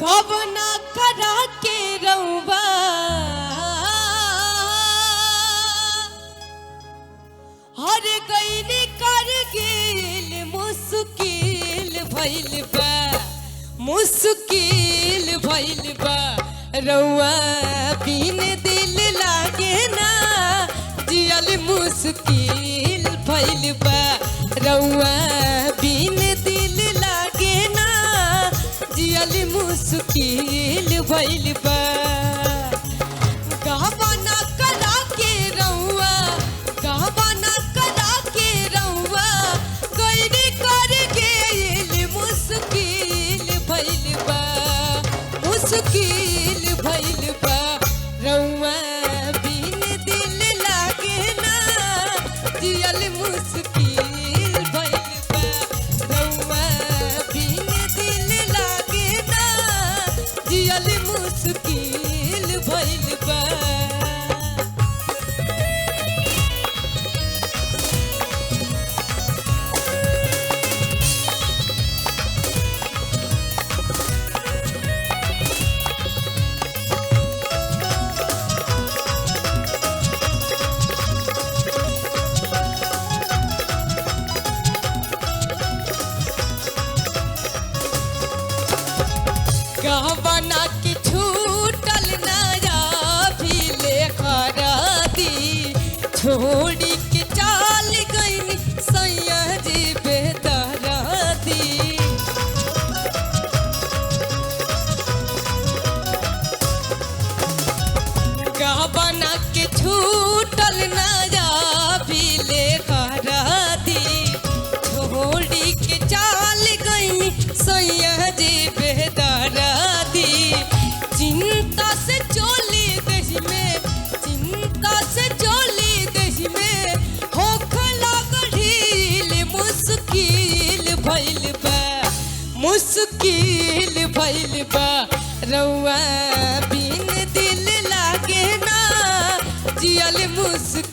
गवना करा के रउबा हर गईनी कर गेल मुश्किल भइल बा मुश्किल भइल बा रउआ बिन दिल लागे ना जियल मुश्किल भइल बा रउआ बिन दिल लागे ना जियल मुश्किल भइल बा गहबना करा के रउआ गहबना करा के रउआ गईनी कर गेल मुश्किल भइल बा मुश्किल भइल बा रउआ बिन दिल लागे ना जियल मुश्किल भइल बा रउआ बिन दिल लागे ना जियल मुश्किल भइल बा। गहबना के छूटल नया भी लेकर दी छोड़ी के चाल गईनी सैया जी बेदरा दी गहबना के छूटल नया भी लेकर दी छोड़ी के चाल गईनी सैया जी बेदरा चिंता से चोली देश में चिंता से चोली देश में होखला गढ़ील मुश्किल भइल बा मुश्किल भइल बा रउआ बिन दिल लागे ना जियल मुश्किल